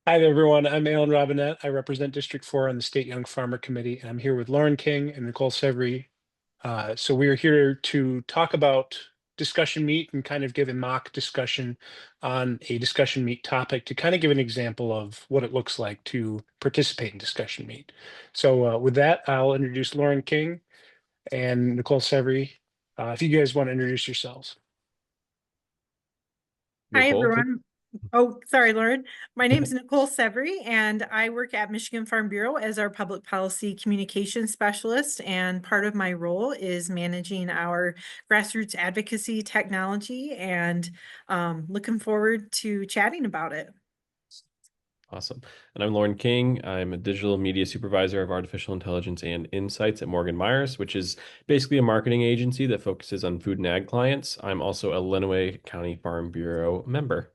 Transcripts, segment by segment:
Hi, everyone. I'm Allan Robinette. I represent District 4 on the State Young Farmer Committee, and I'm here with Loren King and Nicole Sevrey. So we are here to talk about discussion meet and kind of give a mock discussion on a discussion meet topic to kind of give an example of what it looks like to participate in discussion meet. So with that, I'll introduce Loren King and Nicole Sevrey. If you guys want to introduce yourselves. Hi, Nicole, please. everyone. Oh, sorry, Lauren. My name is Nicole Sevrey, and I work at Michigan Farm Bureau as our public policy communications specialist. And part of my role is managing our grassroots advocacy technology, and looking forward to chatting about it. Awesome. And I'm Loren King. I'm a digital media supervisor of artificial intelligence and insights at Morgan Myers, which is basically a marketing agency that focuses on food and ag clients. I'm also a Lenawee County Farm Bureau member.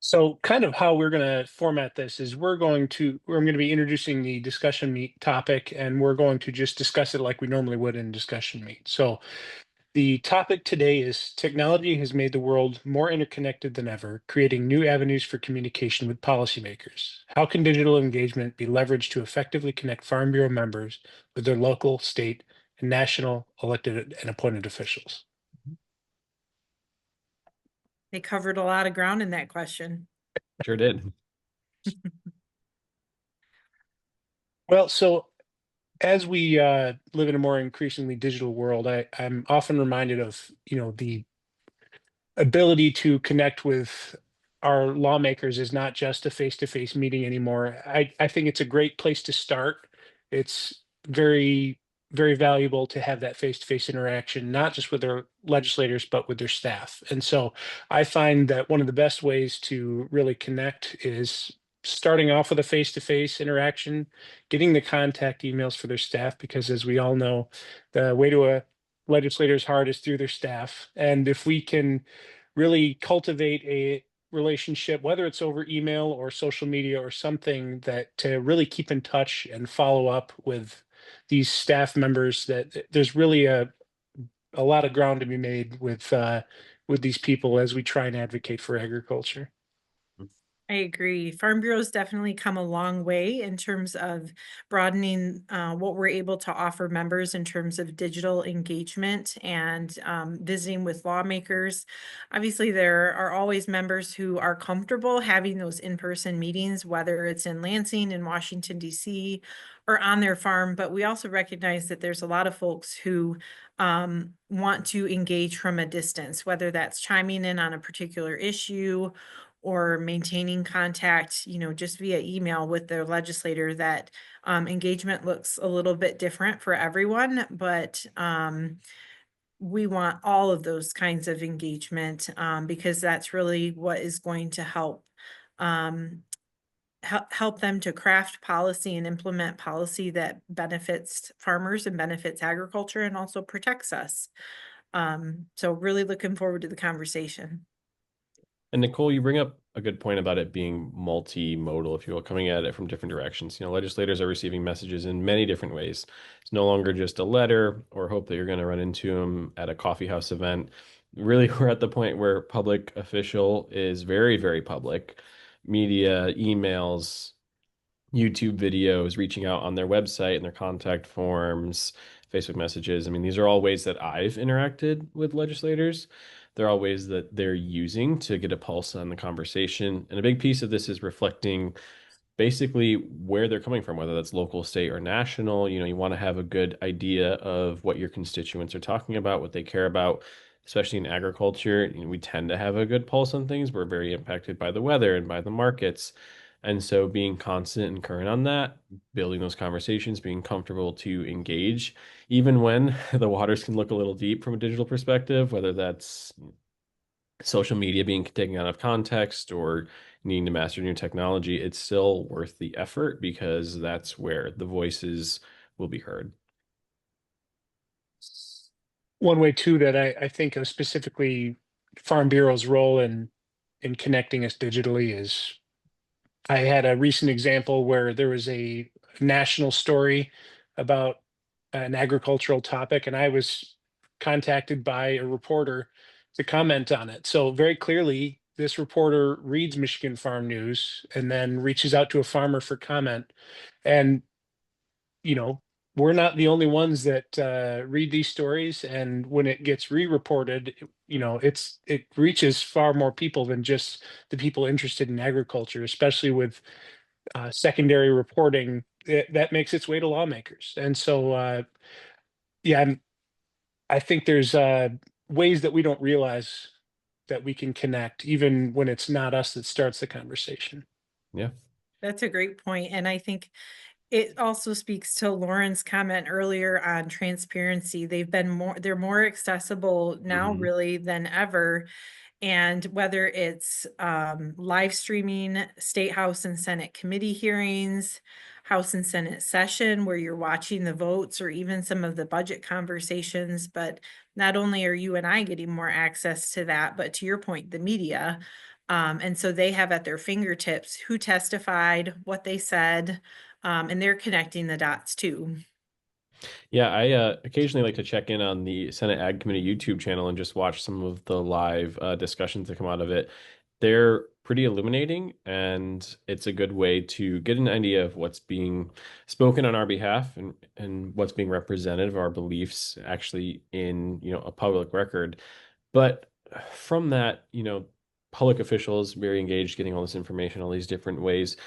So kind of how we're going to format this is I'm going to be introducing the discussion meet topic, and we're going to just discuss it like we normally would in discussion meet. So the topic today is technology has made the world more interconnected than ever, creating new avenues for communication with policymakers. How can digital engagement be leveraged to effectively connect Farm Bureau members with their local, state, and national elected and appointed officials? They covered a lot of ground in that question. Sure did. Well, so as we live in a more increasingly digital world, I'm often reminded of, the ability to connect with our lawmakers is not just a face-to-face meeting anymore. I think it's a great place to start. It's very, very valuable to have that face-to-face interaction, not just with their legislators, but with their staff. And so I find that one of the best ways to really connect is starting off with a face-to-face interaction, getting the contact emails for their staff, because as we all know, the way to a legislator's heart is through their staff. And if we can really cultivate a relationship, whether it's over email or social media or something, that to really keep in touch and follow up with these staff members, that there's really a lot of ground to be made with these people as we try and advocate for agriculture. I agree. Farm Bureau's definitely come a long way in terms of broadening what we're able to offer members in terms of digital engagement and visiting with lawmakers. Obviously, there are always members who are comfortable having those in-person meetings, whether it's in Lansing, in Washington, D.C., or on their farm. But we also recognize that there's a lot of folks who want to engage from a distance, whether that's chiming in on a particular issue or maintaining contact, just via email with their legislator. That engagement looks a little bit different for everyone, but we want all of those kinds of engagement because that's really what is going to um, help them to craft policy and implement policy that benefits farmers and benefits agriculture and also protects us. So really looking forward to the conversation. And Nicole, you bring up a good point about it being multimodal, if you will, coming at it from different directions. Legislators are receiving messages in many different ways. It's no longer just a letter or hope that you're going to run into them at a coffee house event. Really, we're at the point where public official is very, very public. Media, emails, YouTube videos, reaching out on their website and their contact forms, Facebook messages. I mean, these are all ways that I've interacted with legislators. They're all ways that they're using to get a pulse on the conversation. And a big piece of this is reflecting basically where they're coming from, whether that's local, state, or national. You want to have a good idea of what your constituents are talking about, what they care about, especially in agriculture. We tend to have a good pulse on things. We're very impacted by the weather and by the markets. And so being constant and current on that, building those conversations, being comfortable to engage, even when the waters can look a little deep from a digital perspective, whether that's social media being taken out of context or needing to master new technology, it's still worth the effort because that's where the voices will be heard. One way too that I think of specifically Farm Bureau's role in connecting us digitally is I had a recent example where there was a national story about an agricultural topic, and I was contacted by a reporter to comment on it. So very clearly, this reporter reads Michigan Farm News and then reaches out to a farmer for comment. And, you know, we're not the only ones that read these stories. And when it gets re-reported, it reaches far more people than just the people interested in agriculture, especially with secondary reporting that makes its way to lawmakers. And so, yeah, I think there's ways that we don't realize that we can connect, even when it's not us that starts the conversation. Yeah. That's a great point. And I think it also speaks to Lauren's comment earlier on transparency. They're more accessible now Mhm. really than ever. And whether it's live streaming state house and Senate committee hearings, House and Senate session where you're watching the votes or even some of the budget conversations, but not only are you and I getting more access to that, but to your point, the media. And so they have at their fingertips who testified, what they said, and they're connecting the dots too. Yeah, I occasionally like to check in on the Senate Ag Committee YouTube channel and just watch some of the live discussions that come out of it. They're pretty illuminating, and it's a good way to get an idea of what's being spoken on our behalf and what's being represented of our beliefs actually in, a public record. But from that, public officials very engaged getting all this information, all these different ways.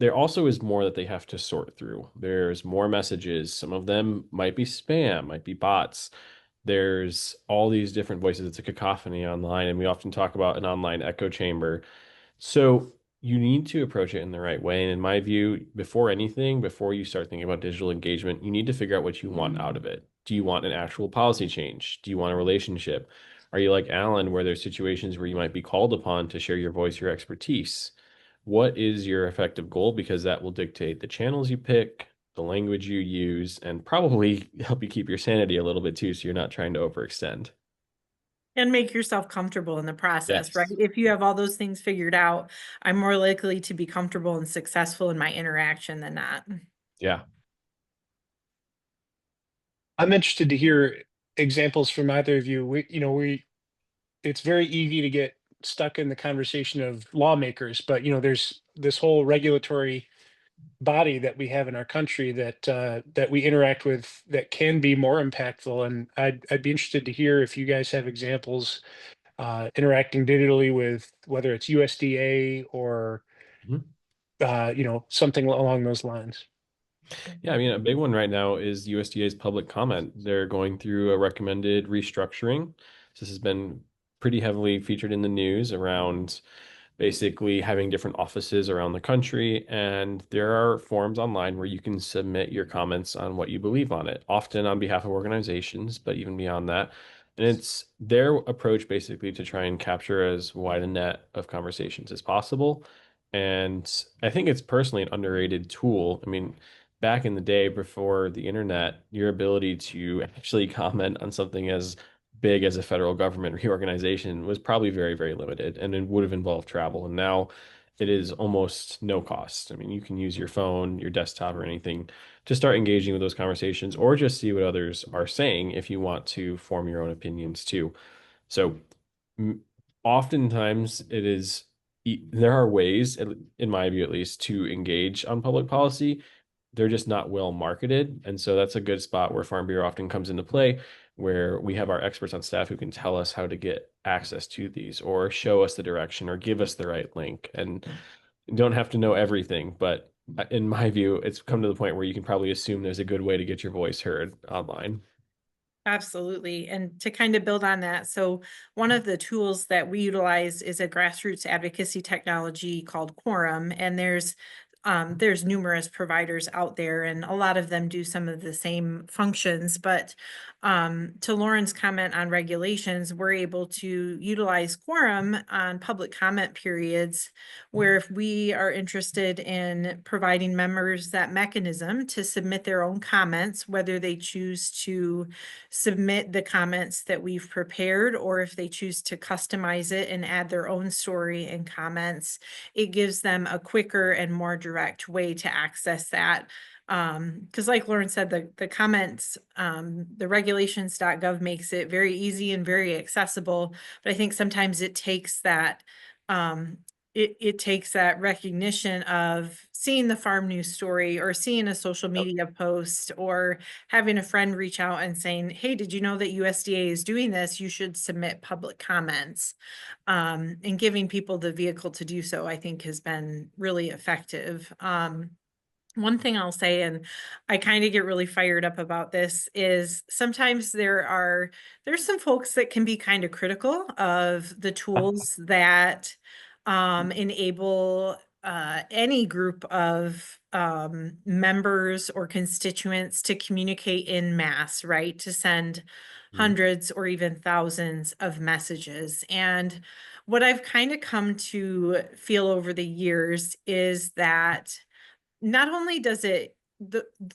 There also is more that they have to sort through. There's more messages. Some of them might be spam, might be bots. There's all these different voices. It's a cacophony online, and we often talk about an online echo chamber. So you need to approach it in the right way. And in my view, before anything, before you start thinking about digital engagement, you need to figure out what you want out of it. Do you want an actual policy change? Do you want a relationship? Are you like Allan, where there's situations where you might be called upon to share your voice, your expertise? What is your effective goal? Because that will dictate the channels you pick, the language you use, and probably help you keep your sanity a little bit too, so you're not trying to overextend. And make yourself comfortable in the process, right? Yes. If you have all those things figured out, I'm more likely to be comfortable and successful in my interaction than not. Yeah. I'm interested to hear examples from either of you. It's very easy to get stuck in the conversation of lawmakers, but there's this whole regulatory body that we have in our country that we interact with that can be more impactful. And I'd be interested to hear if you guys have examples interacting digitally with whether it's USDA or Mhm. something along those lines. Yeah, I mean, a big one right now is USDA's public comment. They're going through a recommended restructuring. So this has been pretty heavily featured in the news around basically having different offices around the country. And there are forms online where you can submit your comments on what you believe on it, often on behalf of organizations, but even beyond that. And it's their approach basically to try and capture as wide a net of conversations as possible. And I think it's personally an underrated tool. I mean, back in the day before the internet, your ability to actually comment on something as big as a federal government reorganization was probably very, very limited, and it would have involved travel. And now it is almost no cost. I mean, you can use your phone, your desktop, or anything to start engaging with those conversations, or just see what others are saying if you want to form your own opinions too. So, m- oftentimes it is there are ways, in my view at least, to engage on public policy. They're just not well marketed. And so that's a good spot where Farm Bureau often comes into play, where we have our experts on staff who can tell us how to get access to these or show us the direction or give us the right link. And don't have to know everything, but in my view, it's come to the point where you can probably assume there's a good way to get your voice heard online. Absolutely. And to kind of build on that, so one of the tools that we utilize is a grassroots advocacy technology called Quorum, and there's numerous providers out there, and a lot of them do some of the same functions. But to Lauren's comment on regulations, we're able to utilize Quorum on public comment periods, where if we are interested in providing members that mechanism to submit their own comments, whether they choose to submit the comments that we've prepared, or if they choose to customize it and add their own story and comments, it gives them a quicker and more direct way to access that. Because like Loren said, the comments, the regulations.gov makes it very easy and very accessible, but I think sometimes it takes that it takes that recognition of seeing the farm news story or seeing a social media post or having a friend reach out and saying, hey, did you know that USDA is doing this? You should submit public comments. And giving people the vehicle to do so, I think, has been really effective. One thing I'll say, and I kind of get really fired up about this, is sometimes there's some folks that can be kind of critical of the tools that enable any group of members or constituents to communicate in mass, right? To send Mhm. hundreds or even thousands of messages. And what I've kind of come to feel over the years is that not only does it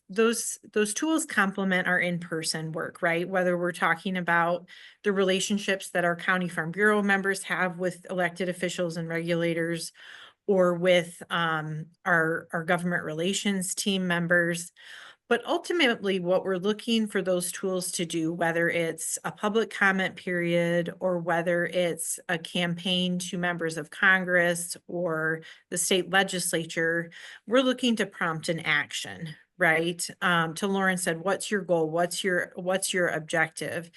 those tools complement our in-person work, right? Whether we're talking about the relationships that our county farm bureau members have with elected officials and regulators, or with our government relations team members. But ultimately, what we're looking for those tools to do, whether it's a public comment period or whether it's a campaign to members of Congress or the state legislature, we're looking to prompt an action, right? To Loren said, what's your goal? What's your objective?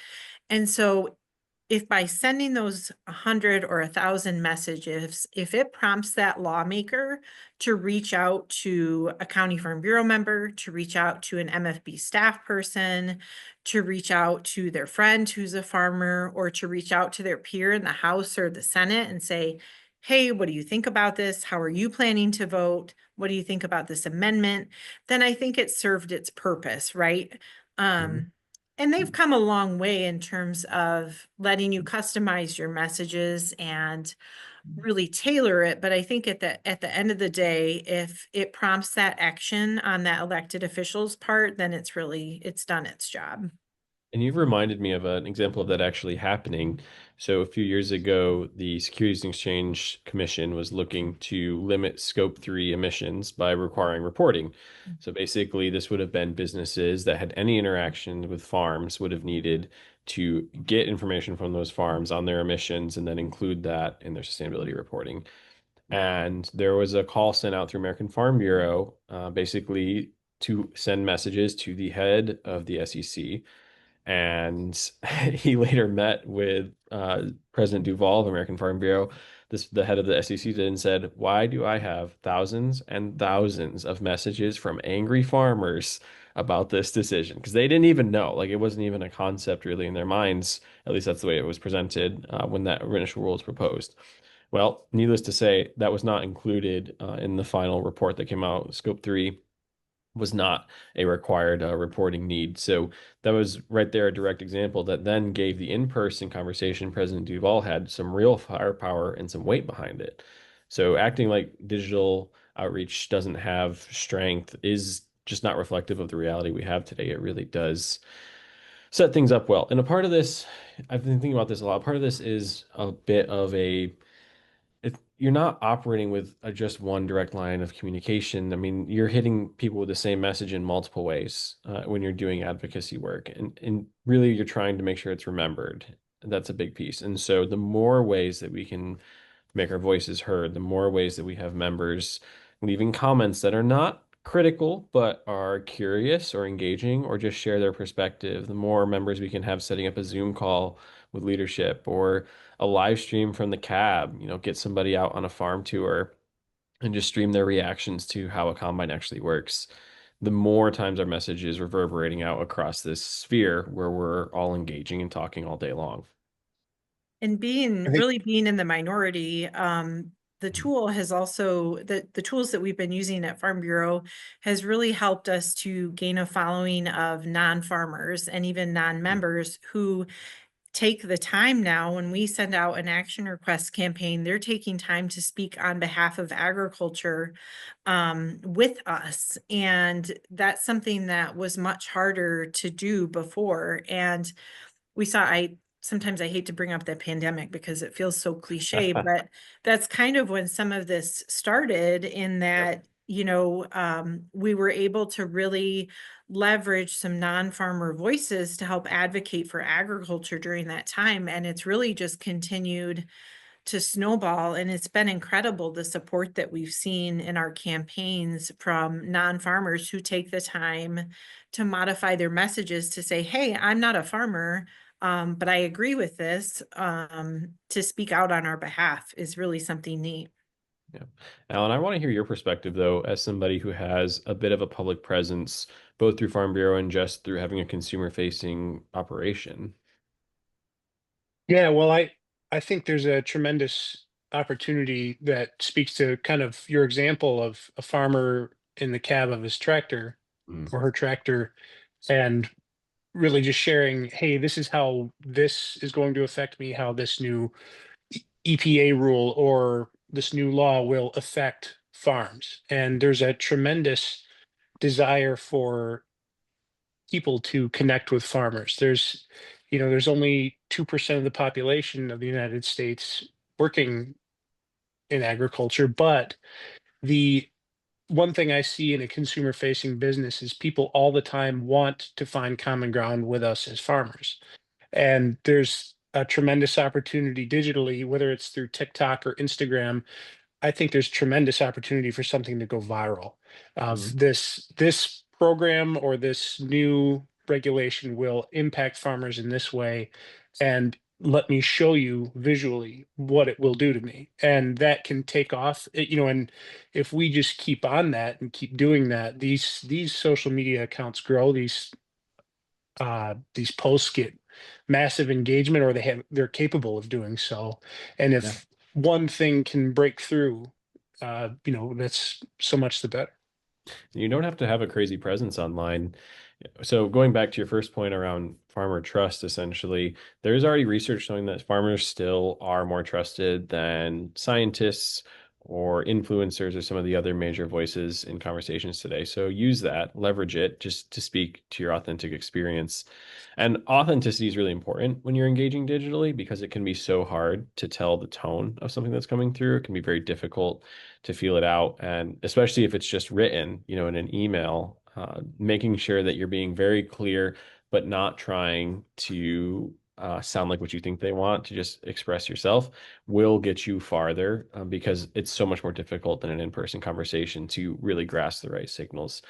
And so if by sending those 100 or 1,000 messages, if it prompts that lawmaker to reach out to a county farm bureau member, to reach out to an MFB staff person, to reach out to their friend who's a farmer, or to reach out to their peer in the House or the Senate and say, hey, what do you think about this? How are you planning to vote? What do you think about this amendment? Then I think it served its purpose, right? Mhm. And they've come a long way in terms of letting you customize your messages and really tailor it. But I think at the end of the day, if it prompts that action on that elected official's part, then it's done its job. And you've reminded me of an example of that actually happening. So a few years ago, the Securities and Exchange Commission was looking to limit Scope 3 emissions by requiring reporting. So basically, this would have been businesses that had any interaction with farms would have needed to get information from those farms on their emissions and then include that in their sustainability reporting. And there was a call sent out through American Farm Bureau, basically to send messages to the head of the SEC, and he later met with President Duval of American Farm Bureau, the head of the SEC, did, and said, "Why do I have thousands and thousands of messages from angry farmers about this decision?" Because they didn't even know, like it wasn't even a concept really in their minds. At least that's the way it was presented when that initial rule was proposed. Well, needless to say, that was not included in the final report that came out. Scope 3 was not a required reporting need. So that was right there a direct example that then gave the in-person conversation President Duval had some real firepower and some weight behind it. So acting like digital outreach doesn't have strength is just not reflective of the reality we have today. It really does set things up well. And a part of this, I've been thinking about this a lot. Part of this is a bit of a you're not operating with just one direct line of communication. I mean, you're hitting people with the same message in multiple ways when you're doing advocacy work, and really you're trying to make sure it's remembered. That's a big piece. And so the more ways that we can make our voices heard, the more ways that we have members leaving comments that are not critical but are curious or engaging or just share their perspective, the more members we can have setting up a Zoom call with leadership or a live stream from the cab, get somebody out on a farm tour and just stream their reactions to how a combine actually works. The more times our message is reverberating out across this sphere where we're all engaging and talking all day long. And I think being in the minority, the Mhm. tool has also the tools that we've been using at Farm Bureau has really helped us to gain a following of non-farmers and even non-members who take the time now when we send out an action request campaign, they're taking time to speak on behalf of agriculture with us. And that's something that was much harder to do before. And we saw I sometimes I hate to bring up the pandemic because it feels so cliche, but that's kind of when some of this started in Yep. that, we were able to really leverage some non-farmer voices to help advocate for agriculture during that time. And it's really just continued to snowball, and it's been incredible the support that we've seen in our campaigns from non-farmers who take the time to modify their messages to say, hey, I'm not a farmer, but I agree with this, to speak out on our behalf is really something neat. Yeah. Alan, I want to hear your perspective, though, as somebody who has a bit of a public presence, both through Farm Bureau and just through having a consumer-facing operation. Yeah, well, I think there's a tremendous opportunity that speaks to kind of your example of a farmer in the cab of his tractor Mm. or her tractor, and really just sharing, hey, this is how this is going to affect me, how this new EPA rule or this new law will affect farms. And there's a tremendous desire for people to connect with farmers. There's only 2% of the population of the United States working in agriculture, but the one thing I see in a consumer facing business is people all the time want to find common ground with us as farmers. And there's a tremendous opportunity digitally, whether it's through TikTok or Instagram. I think there's tremendous opportunity for something to go viral. Mhm. This program or this new regulation will impact farmers in this way, and let me show you visually what it will do to me. And that can take off, and if we just keep on that and keep doing that, these social media accounts grow, these posts get massive engagement, or they're capable of doing so. And Yeah. if one thing can break through, that's so much the better. You don't have to have a crazy presence online. So going back to your first point around farmer trust, essentially, there's already research showing that farmers still are more trusted than scientists or influencers or some of the other major voices in conversations today. So use that, leverage it just to speak to your authentic experience. And authenticity is really important when you're engaging digitally because it can be so hard to tell the tone of something that's coming through. It can be very difficult to feel it out. And especially if it's just written, in an email, making sure that you're being very clear, but not trying to sound like what you think they want to just express yourself will get you farther because it's so much more difficult than an in-person conversation to really grasp the right signals.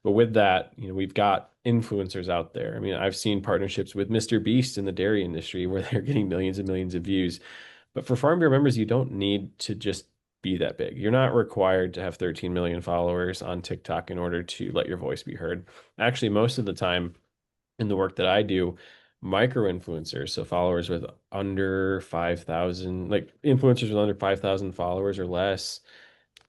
But with that, we've got influencers out there. I mean, I've seen partnerships with Mr. Beast in the dairy industry where they're getting millions and millions of views. But for Farm Bureau members, you don't need to just be that big. You're not required to have 13 million followers on TikTok in order to let your voice be heard. Actually, most of the time in the work that I do, micro influencers, so followers with under 5,000, like influencers with under 5,000 followers or less,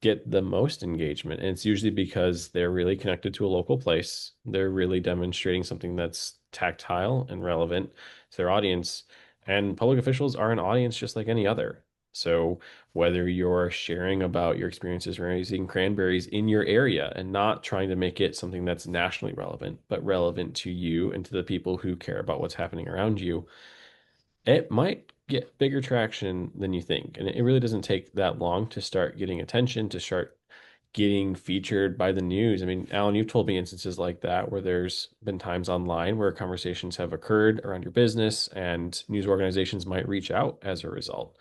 get the most engagement. And it's usually because they're really connected to a local place. They're really demonstrating something that's tactile and relevant to their audience. And public officials are an audience just like any other. So whether you're sharing about your experiences raising cranberries in your area and not trying to make it something that's nationally relevant, but relevant to you and to the people who care about what's happening around you, it might get bigger traction than you think. And it really doesn't take that long to start getting attention, to start getting featured by the news. I mean, Alan, you've told me instances like that where there's been times online where conversations have occurred around your business and news organizations might reach out as a result,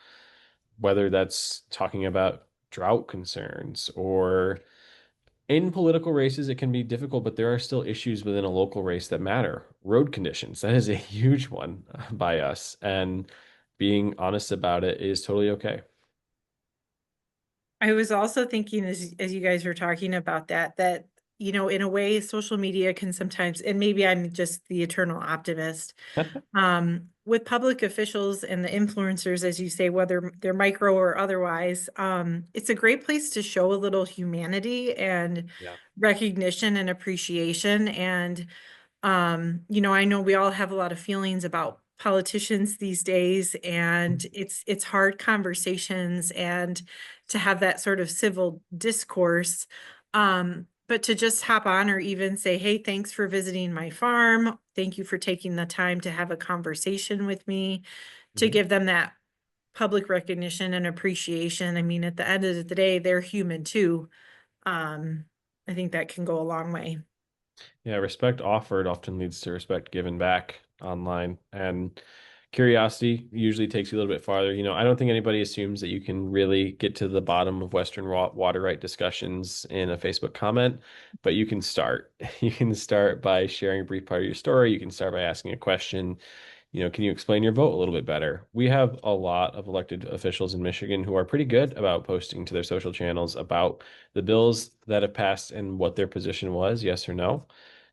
whether that's talking about drought concerns or in political races, it can be difficult, but there are still issues within a local race that matter. Road conditions, that is a huge one by us. And being honest about it is totally okay. I was also thinking as you guys were talking about that, in a way, social media can sometimes, and maybe I'm just the eternal optimist, with public officials and the influencers, as you say, whether they're micro or otherwise, it's a great place to show a little humanity and Yeah. recognition and appreciation. And I know we all have a lot of feelings about politicians these days, and it's hard conversations and to have that sort of civil discourse. But to just hop on or even say, hey, thanks for visiting my farm. Thank you for taking the time to have a conversation with me, to Mhm. give them that public recognition and appreciation. I mean, at the end of the day, they're human too. Um, I think that can go a long way. Yeah, respect offered often leads to respect given back online. And Curiosity usually takes you a little bit farther. I don't think anybody assumes that you can really get to the bottom of Western water right discussions in a Facebook comment, but you can start. You can start by sharing a brief part of your story. You can start by asking a question. Can you explain your vote a little bit better? We have a lot of elected officials in Michigan who are pretty good about posting to their social channels about the bills that have passed and what their position was, yes or no.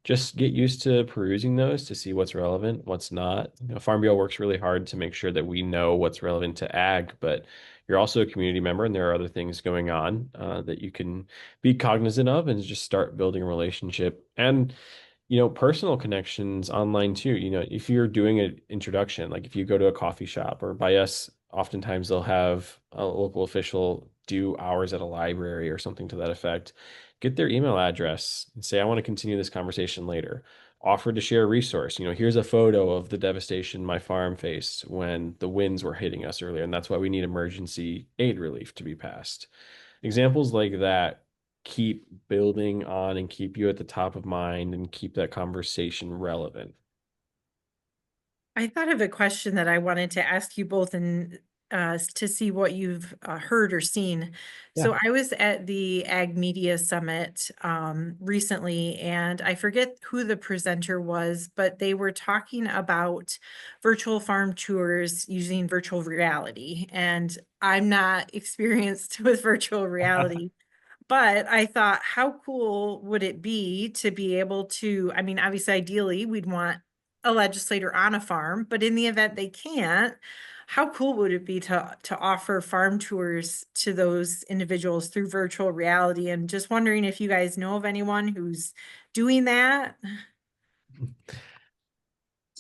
Just get used to perusing those to see what's relevant, what's not. Farm Bureau works really hard to make sure that we know what's relevant to ag, but you're also a community member and there are other things going on that you can be cognizant of and just start building a relationship. And personal connections online too. If you're doing an introduction, like if you go to a coffee shop or by us, oftentimes they'll have a local official do hours at a library or something to that effect. Get their email address and say, I want to continue this conversation later. Offer to share a resource. Here's a photo of the devastation my farm faced when the winds were hitting us earlier, and that's why we need emergency aid relief to be passed. Examples like that keep building on and keep you at the top of mind and keep that conversation relevant. I thought of a question that I wanted to ask you both and to see what you've heard or seen. Yeah. So I was at the Ag Media Summit recently, and I forget who the presenter was, but they were talking about virtual farm tours using virtual reality. And I'm not experienced with virtual reality. But I thought, how cool would it be to be able to, I mean, obviously, ideally, we'd want a legislator on a farm, but in the event they can't, how cool would it be to offer farm tours to those individuals through virtual reality? And just wondering if you guys know of anyone who's doing that.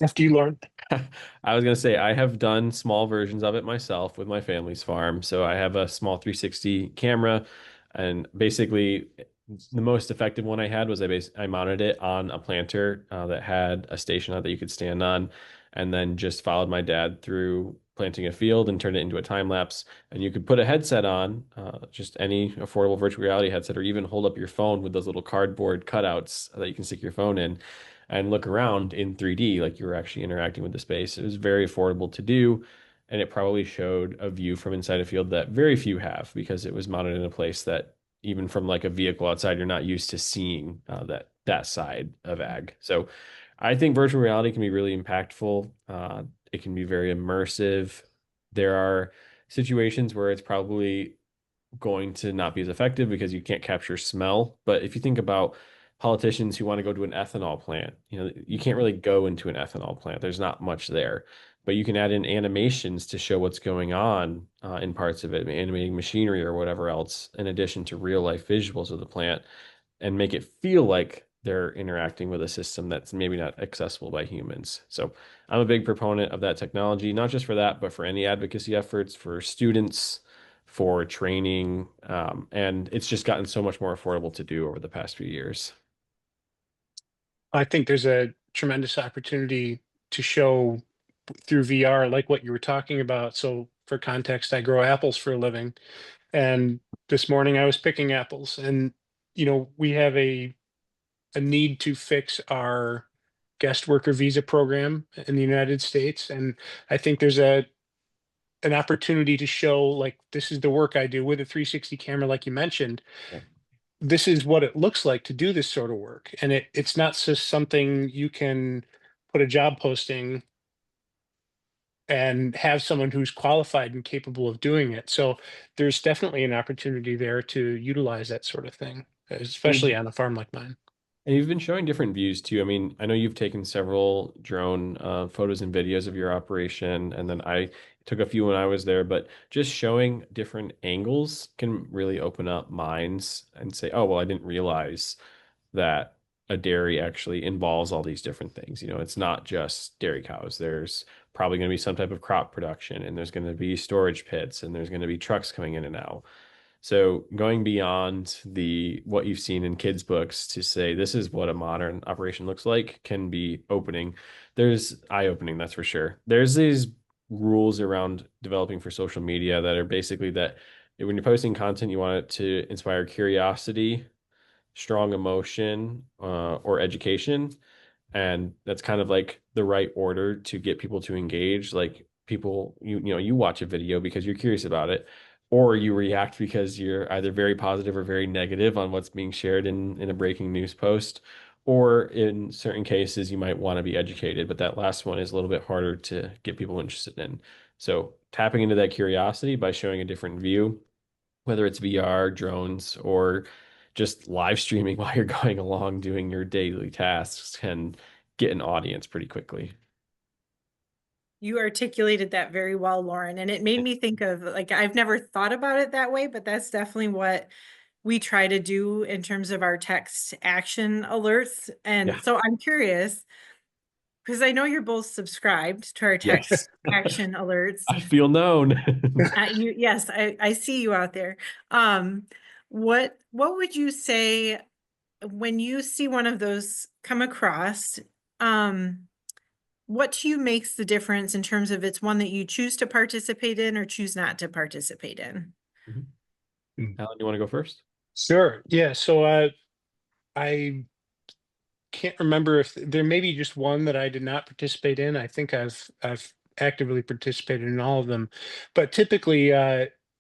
After you, Lauren. I was going to say, I have done small versions of it myself with my family's farm. So I have a small 360 camera, and basically the most effective one I had was I mounted it on a planter that had a station on it that you could stand on, and then just followed my dad through planting a field and turned it into a time lapse. And you could put a headset on, just any affordable virtual reality headset, or even hold up your phone with those little cardboard cutouts that you can stick your phone in and look around in 3D like you were actually interacting with the space. It was very affordable to do, and it probably showed a view from inside a field that very few have because it was mounted in a place that even from like a vehicle outside, you're not used to seeing that side of ag. So I think virtual reality can be really impactful. It can be very immersive. There are situations where it's probably going to not be as effective because you can't capture smell. But if you think about politicians who want to go to an ethanol plant, you can't really go into an ethanol plant. There's not much there, but you can add in animations to show what's going on in parts of it, animating machinery or whatever else, in addition to real life visuals of the plant, and make it feel like they're interacting with a system that's maybe not accessible by humans. So I'm a big proponent of that technology, not just for that, but for any advocacy efforts for students, for training. And it's just gotten so much more affordable to do over the past few years. I think there's a tremendous opportunity to show through VR, like what you were talking about. So, for context, I grow apples for a living. And this morning I was picking apples, and we have a need to fix our guest worker visa program in the United States. And I think there's an opportunity to show, like, this is the work I do with a 360 camera, like you mentioned. Yeah. This is what it looks like to do this sort of work. And it's not just something you can put a job posting and have someone who's qualified and capable of doing it. So there's definitely an opportunity there to utilize that sort of thing, especially on a farm like mine. And you've been showing different views too. I mean, I know you've taken several drone photos and videos of your operation, and then I took a few when I was there, but just showing different angles can really open up minds and say, oh, well, I didn't realize that a dairy actually involves all these different things. It's not just dairy cows. There's probably going to be some type of crop production, and there's going to be storage pits, and there's going to be trucks coming in and out. So going beyond what you've seen in kids' books to say this is what a modern operation looks like can be opening. There's eye-opening, that's for sure. There's these rules around developing for social media that are basically that when you're posting content, you want it to inspire curiosity, strong emotion, or education. And that's kind of like the right order to get people to engage. Like people, you watch a video because you're curious about it, or you react because you're either very positive or very negative on what's being shared in a breaking news post. Or in certain cases, you might want to be educated, but that last one is a little bit harder to get people interested in. So tapping into that curiosity by showing a different view, whether it's VR, drones, or just live streaming while you're going along doing your daily tasks, can get an audience pretty quickly. You articulated that very well, Lauren, and it made me think of, like, I've never thought about it that way, but that's definitely what we try to do in terms of our text action alerts. Yeah. And so I'm curious, because I know you're both subscribed to our Yes. text action alerts. I feel known. Yes, I see you out there. Um, what would you say when you see one of those come across? What to you makes the difference in terms of it's one that you choose to participate in or choose not to participate in? Mhm. Mm. Alan, you want to go first? Sure. Yeah. So I can't remember if there may be just one that I did not participate in. I think I've actively participated in all of them, but typically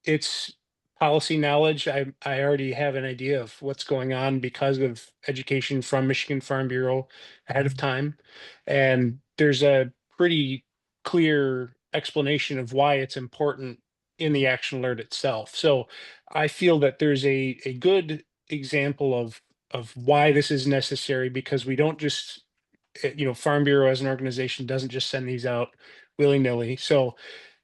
it's policy knowledge. I already have an idea of what's going on because of education from Michigan Farm Bureau ahead of time, and there's a pretty clear explanation of why it's important in the action alert itself. So I feel that there's a good example of why this is necessary, because we don't just Farm Bureau as an organization doesn't just send these out willy-nilly. So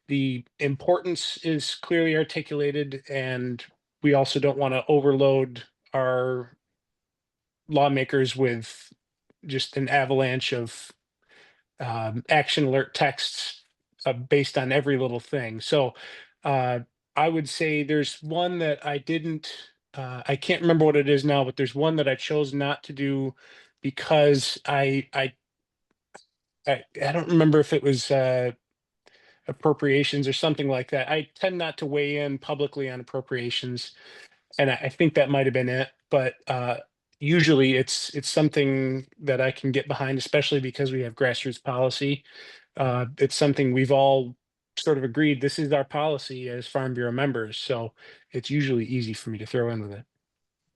the importance is clearly articulated, and we also don't want to overload our lawmakers with just an avalanche of action alert texts based on every little thing. So uh, I would say there's one that I can't remember what it is now, but there's one that I chose not to do because I don't remember if it was appropriations or something like that. I tend not to weigh in publicly on appropriations, and I think that might have been it. But usually it's something that I can get behind, especially because we have grassroots policy. It's something we've all sort of agreed this is our policy as Farm Bureau members, so it's usually easy for me to throw in with it.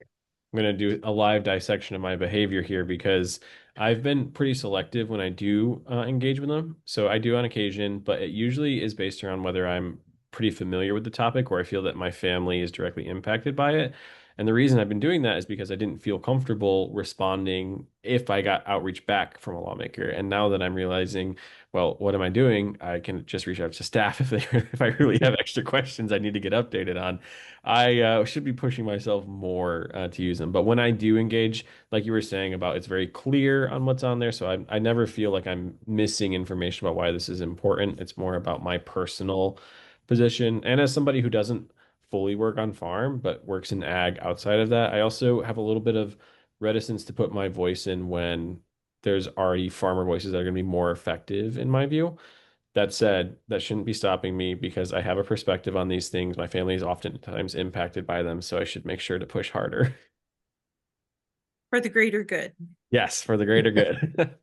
I'm going to do a live dissection of my behavior here because I've been pretty selective when I do engage with them. So I do on occasion, but it usually is based around whether I'm pretty familiar with the topic or I feel that my family is directly impacted by it. And the reason I've been doing that is because I didn't feel comfortable responding if I got outreach back from a lawmaker. And now that I'm realizing, well, what am I doing? I can just reach out to staff if I really have extra questions I need to get updated on. I should be pushing myself more to use them. But when I do engage, like you were saying about, it's very clear on what's on there. So I never feel like I'm missing information about why this is important. It's more about my personal position. And as somebody who doesn't fully work on farm, but works in ag outside of that, I also have a little bit of reticence to put my voice in when there's already farmer voices that are going to be more effective in my view. That said, that shouldn't be stopping me because I have a perspective on these things. My family is oftentimes impacted by them, so I should make sure to push harder. For the greater good. Yes, for the greater good.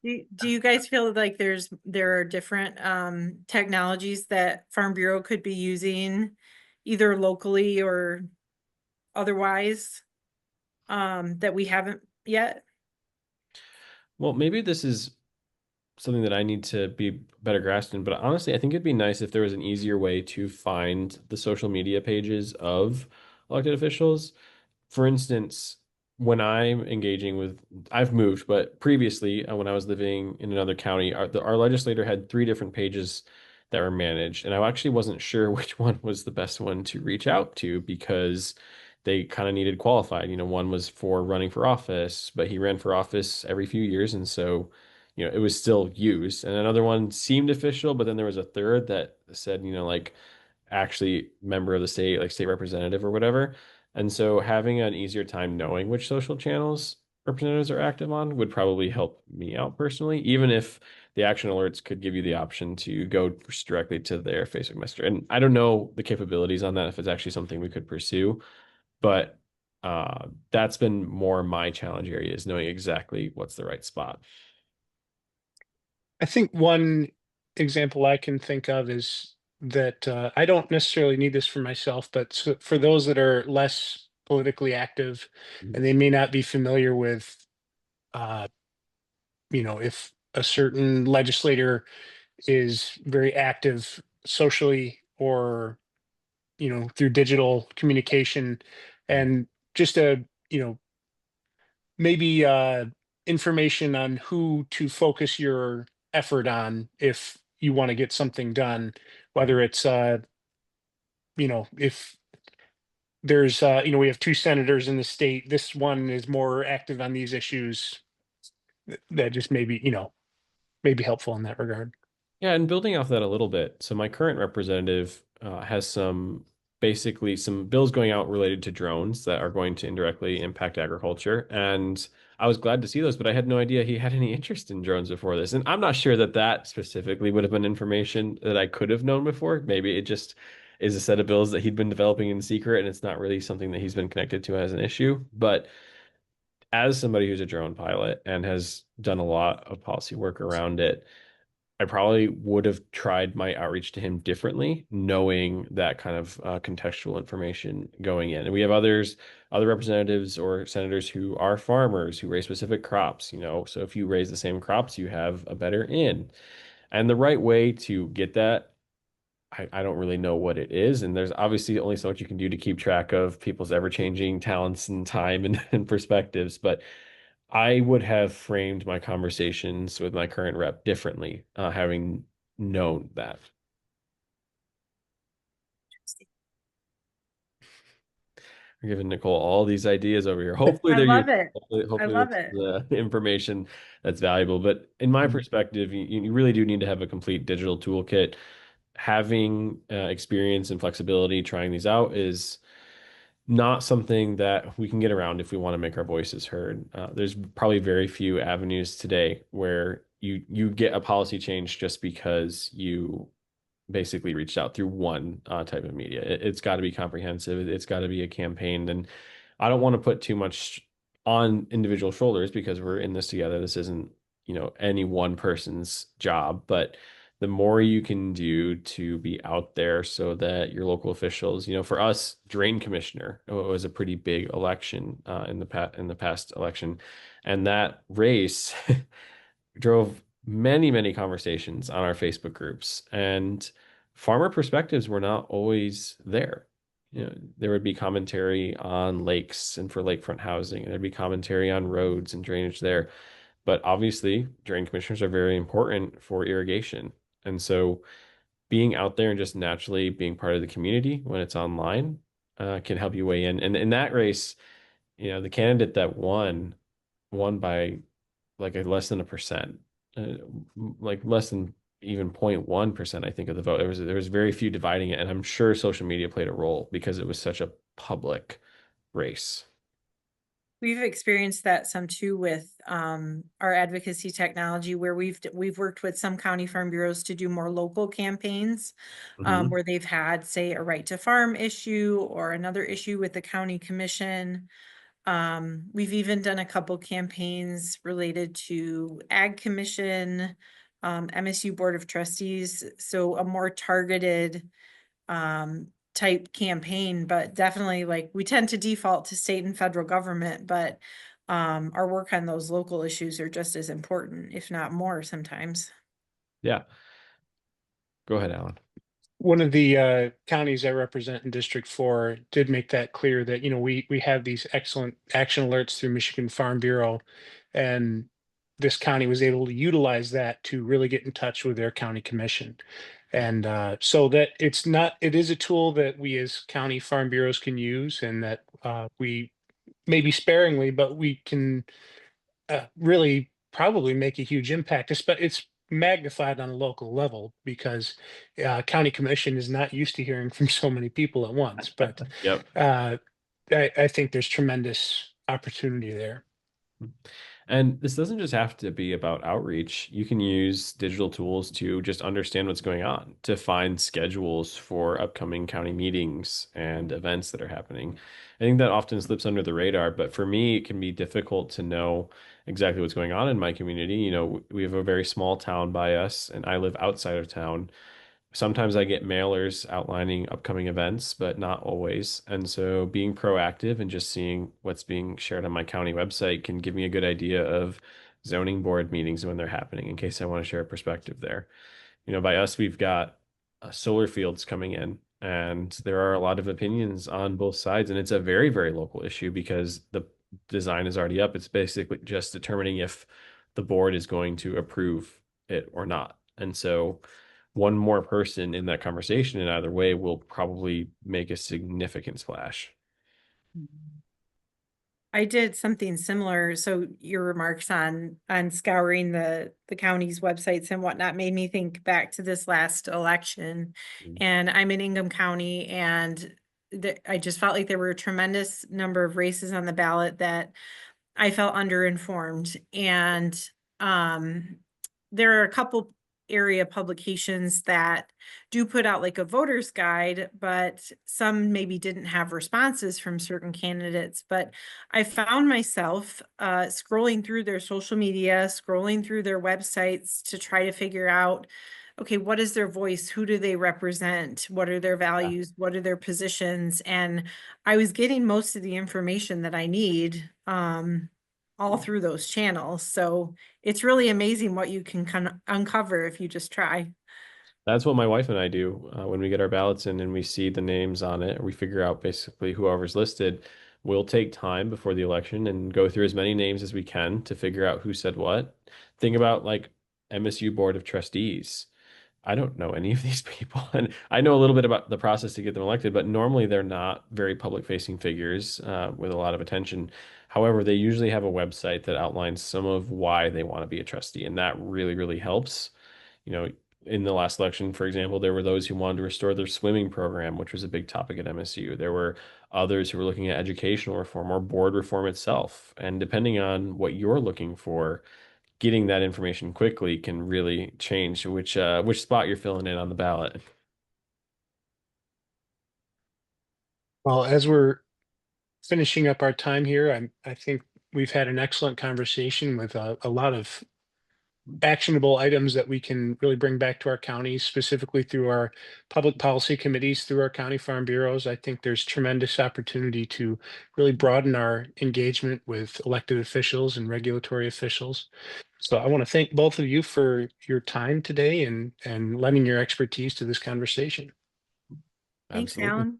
Do you guys feel like there are different technologies that Farm Bureau could be using either locally or otherwise that we haven't yet? Well, maybe this is something that I need to be better grasped in, but honestly, I think it'd be nice if there was an easier way to find the social media pages of elected officials. For instance, when I'm engaging with, I've moved, but previously, when I was living in another county, our legislator had three different pages that were managed, and I actually wasn't sure which one was the best one to reach out to because they kind of needed qualified. One was for running for office, but he ran for office every few years, and so, it was still used. And another one seemed official, but then there was a third that said, like actually member of the state, like state representative or whatever. And so having an easier time knowing which social channels representatives are active on would probably help me out personally, even if the action alerts could give you the option to go directly to their Facebook Messenger. And I don't know the capabilities on that, if it's actually something we could pursue, but That's been more my challenge area, is knowing exactly what's the right spot. I think one example I can think of is that I don't necessarily need this for myself, but for those that are less politically active and they may not be familiar with, uh, if a certain legislator is very active socially or, through digital communication, and just maybe information on who to focus your effort on if you want to get something done, whether it's if there's we have two senators in the state, this one is more active on these issues. That just maybe helpful in that regard. Yeah, and building off that a little bit. So my current representative has basically some bills going out related to drones that are going to indirectly impact agriculture. And I was glad to see those, but I had no idea he had any interest in drones before this. And I'm not sure that that specifically would have been information that I could have known before. Maybe it just is a set of bills that he'd been developing in secret, and it's not really something that he's been connected to as an issue. But as somebody who's a drone pilot and has done a lot of policy work around it, I probably would have tried my outreach to him differently, knowing that kind of contextual information going in. And we have other representatives or senators who are farmers who raise specific crops, So if you raise the same crops, you have a better in. And the right way to get that, I don't really know what it is. And there's obviously only so much you can do to keep track of people's ever-changing talents and time and perspectives. But I would have framed my conversations with my current rep differently, having known that. We're giving Nicole all these ideas over here. Hopefully I they're love useful. it. I Hopefully love this it. is information that's valuable. But in my perspective, you really do need to have a complete digital toolkit. Having experience and flexibility trying these out is not something that we can get around if we want to make our voices heard. There's probably very few avenues today where you get a policy change just because you basically reached out through one type of media. It's got to be comprehensive. It's got to be a campaign. And I don't want to put too much on individual shoulders because we're in this together. This isn't, any one person's job, but the more you can do to be out there so that your local officials, for us, drain commissioner was a pretty big election in the past election, and that race drove many, many conversations on our Facebook groups, and farmer perspectives were not always there. There would be commentary on lakes and for lakefront housing, and there'd be commentary on roads and drainage there. But obviously, drain commissioners are very important for irrigation. And so being out there and just naturally being part of the community when it's online can help you weigh in. And in that race, the candidate that won by like a less than a percent, uh, like less than even 0.1%, I think, of the vote. There was very few dividing it, and I'm sure social media played a role because it was such a public race. We've experienced that some too with our advocacy technology, where we've worked with some county farm bureaus to do more local campaigns, Mhm. where they've had, say, a right to farm issue or another issue with the county commission. We've even done a couple campaigns related to Ag Commission, MSU Board of Trustees, so a more targeted type campaign, but definitely like we tend to default to state and federal government, but our work on those local issues are just as important, if not more sometimes. Yeah. Go ahead, Alan. One of the counties I represent in District 4 did make that clear that, we have these excellent action alerts through Michigan Farm Bureau, and this county was able to utilize that to really get in touch with their county commission. And so that it is a tool that we as county farm bureaus can use, and that we maybe sparingly, but we can really probably make a huge impact. It's magnified on a local level because county commission is not used to hearing from so many people at once. But Yep. uh, I think there's tremendous opportunity there. And this doesn't just have to be about outreach. You can use digital tools to just understand what's going on, to find schedules for upcoming county meetings and events that are happening. I think that often slips under the radar, but for me, it can be difficult to know exactly what's going on in my community. You know, we have a very small town by us, and I live outside of town. Sometimes I get mailers outlining upcoming events, but not always. And so being proactive and just seeing what's being shared on my county website can give me a good idea of zoning board meetings when they're happening in case I want to share a perspective there. You know, by us, we've got solar fields coming in, and there are a lot of opinions on both sides. And it's a very, very local issue because the design is already up. It's basically just determining if the board is going to approve it or not. And so one more person in that conversation in either way will probably make a significant splash. I did something similar. So your remarks on scouring the county's websites and whatnot made me think back to this last election. Mm. And I'm in Ingham County, and I just felt like there were a tremendous number of races on the ballot that I felt underinformed. And there are a couple area publications that do put out like a voter's guide, but some maybe didn't have responses from certain candidates. But I found myself scrolling through their social media, scrolling through their websites to try to figure out, okay, what is their voice? Who do they represent? What are their values? What are their positions? And I was getting most of the information that I need all through those channels. So it's really amazing what you can kind of uncover if you just try. That's what my wife and I do when we get our ballots in and we see the names on it. We figure out basically whoever's listed. We'll take time before the election and go through as many names as we can to figure out who said what. Think about like MSU Board of Trustees. I don't know any of these people. And I know a little bit about the process to get them elected, but normally they're not very public facing figures with a lot of attention. However, they usually have a website that outlines some of why they want to be a trustee, and that really, really helps. You know, in the last election, for example, there were those who wanted to restore their swimming program, which was a big topic at MSU. There were others who were looking at educational reform or board reform itself. And depending on what you're looking for, getting that information quickly can really change which spot you're filling in on the ballot. Well, as we're finishing up our time here, I think we've had an excellent conversation with a lot of actionable items that we can really bring back to our counties, specifically through our public policy committees, through our county farm bureaus. I think there's tremendous opportunity to really broaden our engagement with elected officials and regulatory officials. So I want to thank both of you for your time today and lending your expertise to this conversation. Thanks, Absolutely. Alan.